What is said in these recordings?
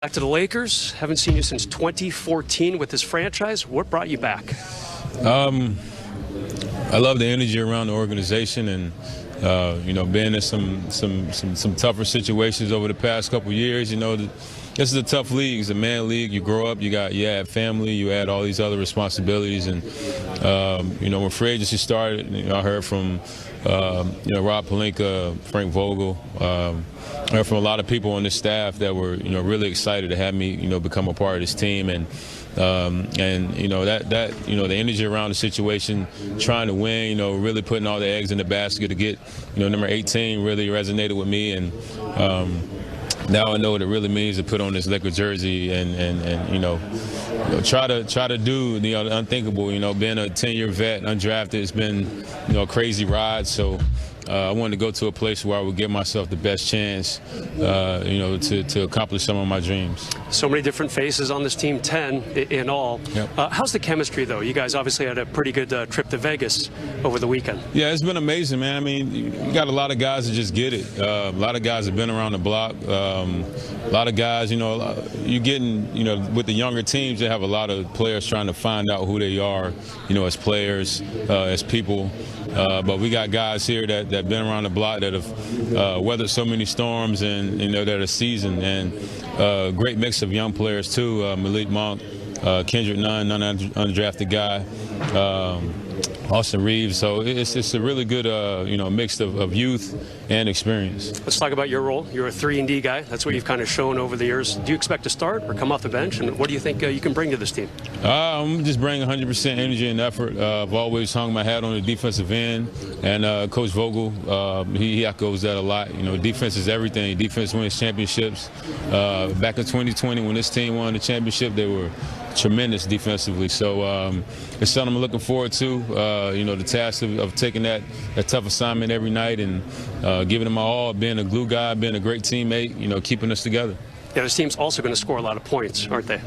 Back to the Lakers. Haven't seen you since 2014 with this franchise. What brought you back? I love the energy around the organization, and being in some tougher situations over the past couple years. This is a tough league. It's a man league. You grow up, you add family, you add all these other responsibilities, and when free agency started, I heard from Rob Pelinka, Frank Vogel. I heard from a lot of people on the staff that were really excited to have me become a part of this team, and the energy around the situation, trying to win, really putting all the eggs in the basket to get number 18 really resonated with me, and now I know what it really means to put on this Laker jersey and try to do the unthinkable. Being a 10-year vet, undrafted, it's been a crazy ride. So I wanted to go to a place where I would give myself the best chance, to accomplish some of my dreams. So many different faces on this team, 10 in all. Yep. How's the chemistry, though? You guys obviously had a pretty good trip to Vegas over the weekend. Yeah, it's been amazing, man. I mean, you got a lot of guys that just get it. A lot of guys have been around the block. A lot of guys, you're getting, with the younger teams, they have a lot of players trying to find out who they are, as players, as people. But we got guys here that been around the block that have weathered so many storms and that are seasoned, and great mix of young players too. Malik Monk, Kendrick Nunn, undrafted guy, Austin Reeves. So it's a really good mix of youth and experience. Let's talk about your role. You're a 3-and-D guy. That's what you've kind of shown over the years. Do you expect to start or come off the bench? And what do you think you can bring to this team? I'm just bringing 100% energy and effort. I've always hung my hat on the defensive end, and Coach Vogel, he echoes that a lot. Defense is everything. Defense wins championships. Back in 2020, when this team won the championship, they were tremendous defensively. So it's something I'm looking forward to. The task of taking that tough assignment every night and giving it my all, being a glue guy, being a great teammate, keeping us together. Yeah, this team's also going to score a lot of points, aren't they?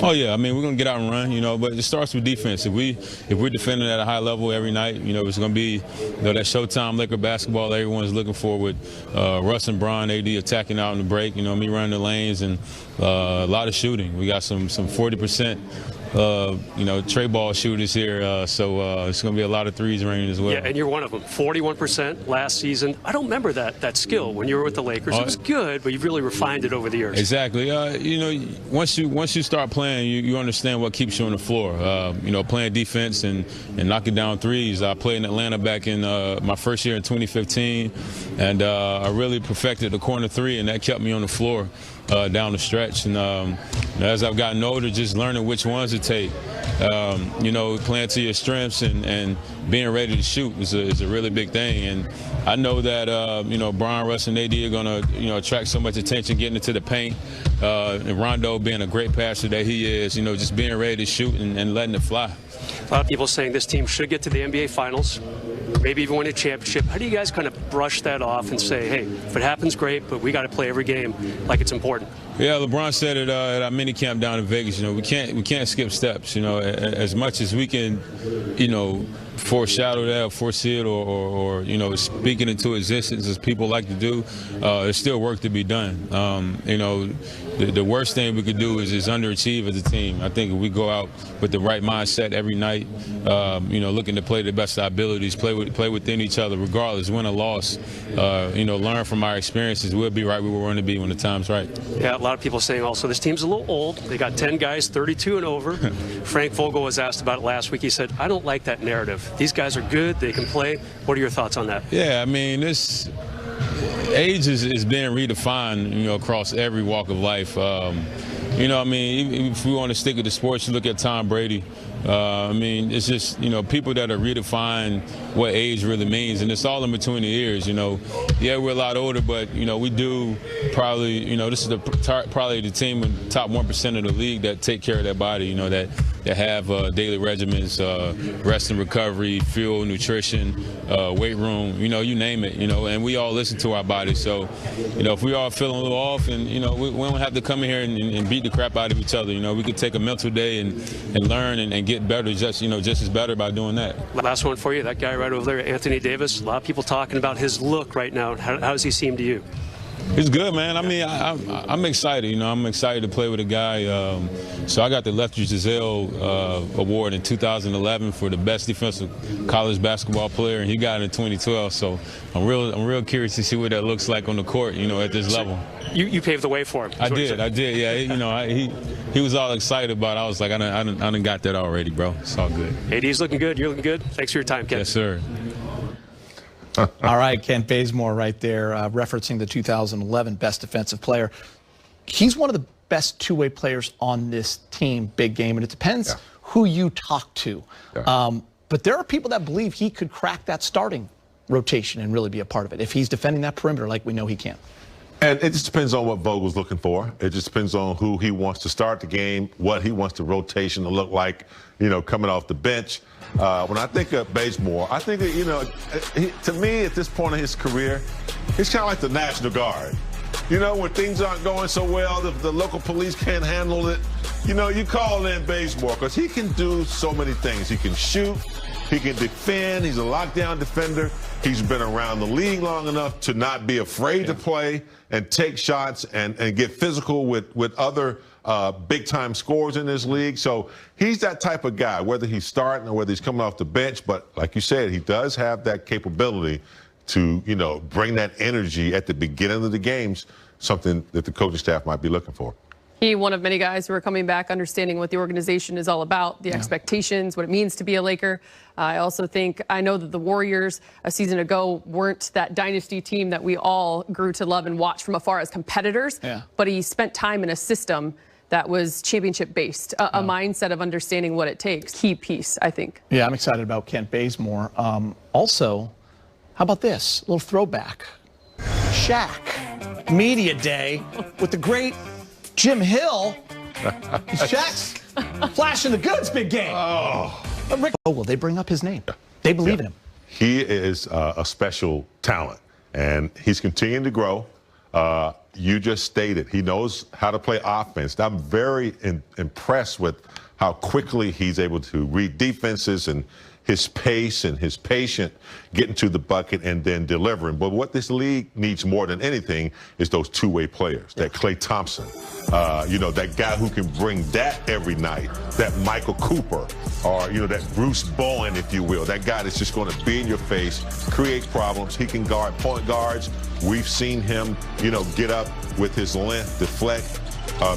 Oh yeah, I mean, we're going to get out and run, but it starts with defense. If we're defending at a high level every night, it's going to be that Showtime Laker basketball everyone's looking for, with Russ and Bron, AD attacking out in the break, me running the lanes, and a lot of shooting. We got some 40%. Tray ball shooters here, so it's going to be a lot of threes raining as well. Yeah, and you're one of them. 41% last season. I don't remember that skill when you were with the Lakers. It was good, but you've really refined it over the years. Exactly. Once you start playing, you understand what keeps you on the floor. Playing defense and knocking down threes. I played in Atlanta back in my first year in 2015, and I really perfected the corner three, and that kept me on the floor down the stretch. And as I've gotten older, just learning which ones to take. Playing to your strengths and being ready to shoot is a really big thing. And I know that Bron, Russ, and AD are going to attract so much attention getting into the paint. And Rondo being a great passer that he is, just being ready to shoot and letting it fly. A lot of people saying this team should get to the NBA Finals, maybe even win a championship. How do you guys kind of brush that off and say, hey, if it happens, great, but we got to play every game like it's important? Yeah, LeBron said it at our mini camp down in Vegas. We can't skip steps. As much as we can, foreshadow that, or foresee it, or speak it into existence as people like to do. There's still work to be done. The worst thing we could do is underachieve as a team. I think if we go out with the right mindset every night, looking to play the best of our abilities, play within each other, regardless, win or loss, learn from our experiences, we'll be right where we want to be when the time's right. Yeah, a lot of people saying also this team's a little old. They got 10 guys, 32 and over. Frank Vogel was asked about it last week. He said, I don't like that narrative. These guys are good. They can play. What are your thoughts on that? Yeah, I mean, this age is being redefined, across every walk of life. If we want to stick with the sports, you look at Tom Brady. It's just, people that are redefining what age really means, and it's all in between the years, Yeah, we're a lot older, but, we do probably, this is probably the team in the top 1% of the league that take care of their body, that have daily regimens, rest and recovery, fuel, nutrition, weight room, you name it, and we all listen to our bodies. So, if we all feeling a little off, and, we don't have to come in here and beat the crap out of each other, we could take a mental day and learn and get better, just as better by doing that. Last one for you, that guy right over there, Anthony Davis. A lot of people talking about his look right now. How does he seem to you? It's good, man. I mean, I'm excited. You know, I'm excited to play with a guy. So I got the Lefty Giselle award in 2011 for the best defensive college basketball player, and he got it in 2012. So I'm real curious to see what that looks like on the court. You know, at this level. You paved the way for him. I did. Yeah, you know, he was all excited about it. I was like, I done got that already, bro. It's all good. AD's looking good. You're looking good. Thanks for your time, Ken. Yes, sir. All right, Ken Bazemore right there, referencing the 2011 Best Defensive Player. He's one of the best two-way players on this team, big game, and it depends who you talk to. But there are people that believe he could crack that starting rotation and really be a part of it if he's defending that perimeter like we know he can. And it just depends on what Vogel's looking for. It just depends on who he wants to start the game, what he wants the rotation to look like, you know, coming off the bench. When I think of Bazemore, I think that, you know, to me at this point in his career, he's kind of like the National Guard. You know, when things aren't going so well, if the local police can't handle it, you know, you call in Bazemore because he can do so many things. He can shoot, he can defend, he's a lockdown defender. He's been around the league long enough to not be afraid to play and take shots and get physical with other big-time scorers in this league. So he's that type of guy, whether he's starting or whether he's coming off the bench. But like you said, he does have that capability to, you know, bring that energy at the beginning of the games, something that the coaching staff might be looking for. He, one of many guys who are coming back, understanding what the organization is all about, the expectations, what it means to be a Laker. I also think, I know that the Warriors a season ago weren't that dynasty team that we all grew to love and watch from afar as competitors, but he spent time in a system that was championship-based, a mindset of understanding what it takes. Key piece, I think. Yeah, I'm excited about Kent Bazemore. Also, how about this? A little throwback. Shaq, Media Day, with the great Jim Hill. Shaq's flashing the goods, big game. Rick Vogel, they bring up his name. They believe in him. He is a special talent, and he's continuing to grow. You just stated he knows how to play offense. I'm very impressed with how quickly he's able to read defenses and his pace and his patience getting to the bucket and then delivering. But what this league needs more than anything is those two-way players, that Klay Thompson, you know, that guy who can bring that every night, that Michael Cooper, or, you know, that Bruce Bowen, if you will, that guy that's just going to be in your face, create problems. He can guard point guards. We've seen him, you know, get up with his length, deflect,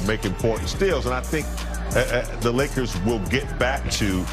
make important steals. And I think the Lakers will get back to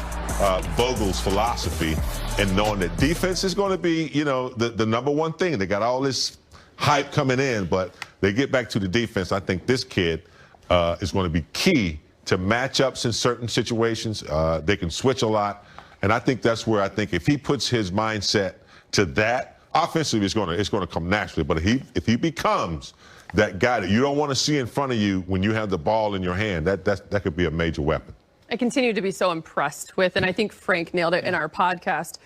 Vogel's philosophy and knowing that defense is going to be, you know, the number one thing. They got all this hype coming in, but they get back to the defense. I think this kid is going to be key to matchups in certain situations. They can switch a lot, and I think that's where I think if he puts his mindset to that, offensively it's going to come naturally. But if he becomes that guy that you don't want to see in front of you when you have the ball in your hand, that could be a major weapon. I continue to be so impressed with, and I think Frank nailed it in our podcast,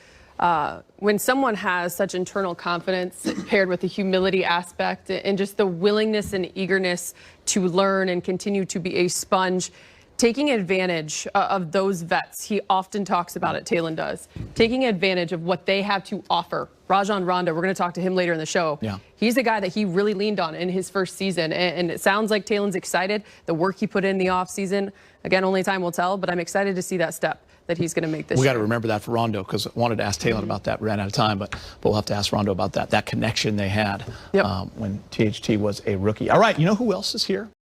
when someone has such internal confidence paired with the humility aspect and just the willingness and eagerness to learn and continue to be a sponge, taking advantage of those vets. He often talks about it, Talon does, taking advantage of what they have to offer. Rajon Rondo, we're going to talk to him later in the show. He's the guy that he really leaned on in his first season, and it sounds like Talon's excited. The work he put in the offseason, again, only time will tell, but I'm excited to see that step that he's going to make this year. We got to remember that for Rondo, because I wanted to ask Talon about that. Ran out of time, but we'll have to ask Rondo about that connection they had when THT was a rookie. All right, you know who else is here?